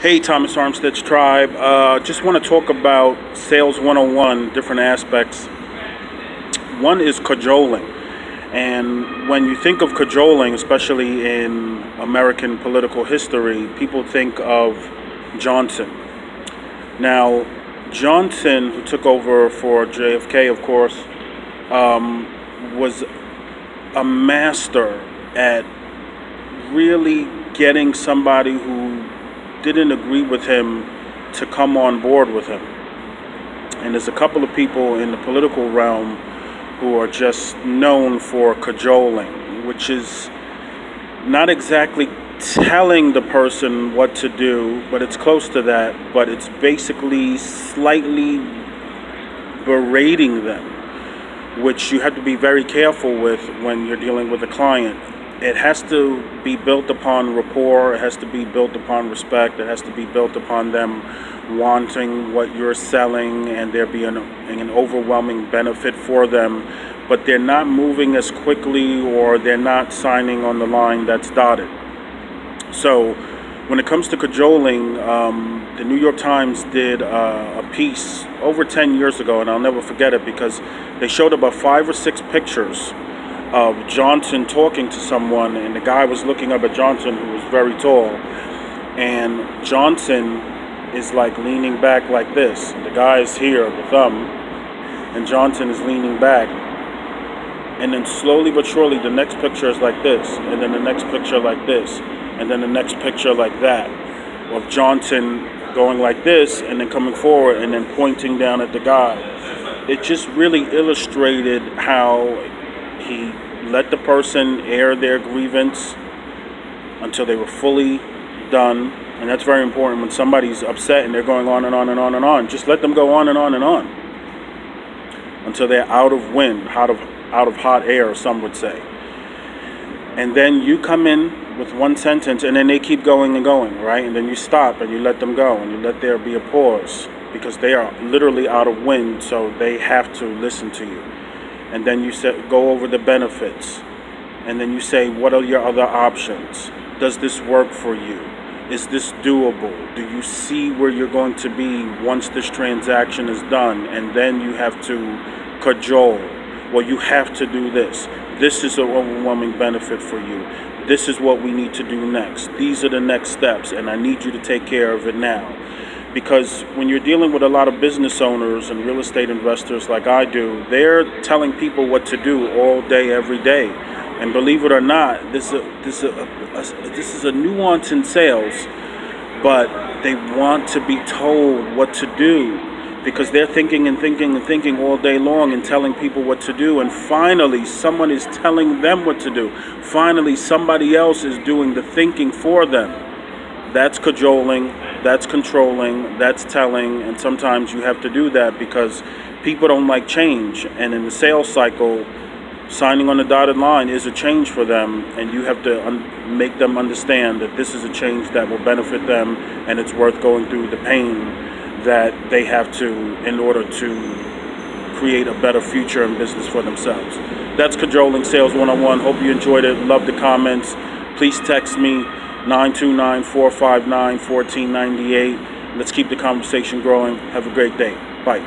Hey, Thomas Armstead's Tribe. Just want to talk about Sales 101, different aspects. One is cajoling. And when you think of cajoling, especially in American political history, people think of Johnson. Now, Johnson, who took over for JFK, of course, was a master at really getting somebody who didn't agree with him to come on board with him. And there's a couple of people in the political realm who are just known for cajoling, which is not exactly telling the person what to do, but it's close to that, but it's basically slightly berating them, which you have to be very careful with when you're dealing with a client. It has to be built upon rapport, it has to be built upon respect, it has to be built upon them wanting what you're selling and there being an overwhelming benefit for them, but they're not moving as quickly or they're not signing on the line that's dotted. So when it comes to cajoling, the New York Times did a piece over 10 years ago, and I'll never forget it because they showed about 5 or 6 pictures of Johnson talking to someone, and the guy was looking up at Johnson, who was very tall, and Johnson is like leaning back like this. The guy is here, the thumb, and Johnson is leaning back, and then slowly but surely the next picture is like this, and then the next picture like this, and then the next picture like that, of Johnson going like this and then coming forward and then pointing down at the guy. It just really illustrated how he let the person air their grievance until they were fully done. And that's very important when somebody's upset and they're going on and on and on and on. Just let them go on and on and on until they're out of wind, out of hot air, some would say. And then you come in with one sentence and then they keep going and going, right? And then you stop and you let them go and you let there be a pause because they are literally out of wind, so they have to listen to you. And then you go over the benefits. And then you say, what are your other options? Does this work for you? Is this doable? Do you see where you're going to be once this transaction is done? And then you have to cajole. Well, you have to do this. This is an overwhelming benefit for you. This is what we need to do next. These are the next steps, and I need you to take care of it now. Because when you're dealing with a lot of business owners and real estate investors like I do, they're telling people what to do all day, every day. And believe it or not, this is a nuance in sales, but they want to be told what to do because they're thinking and thinking and thinking all day long and telling people what to do. And finally, someone is telling them what to do. Finally, somebody else is doing the thinking for them. That's cajoling, that's controlling, that's telling, and sometimes you have to do that because people don't like change. And in the sales cycle, signing on the dotted line is a change for them, and you have to make them understand that this is a change that will benefit them, and it's worth going through the pain that they have to in order to create a better future in business for themselves. That's Cajoling Sales 101. Hope you enjoyed it. Love the comments. Please text me 929-459-1498. Let's keep the conversation growing. Have a great day. Bye.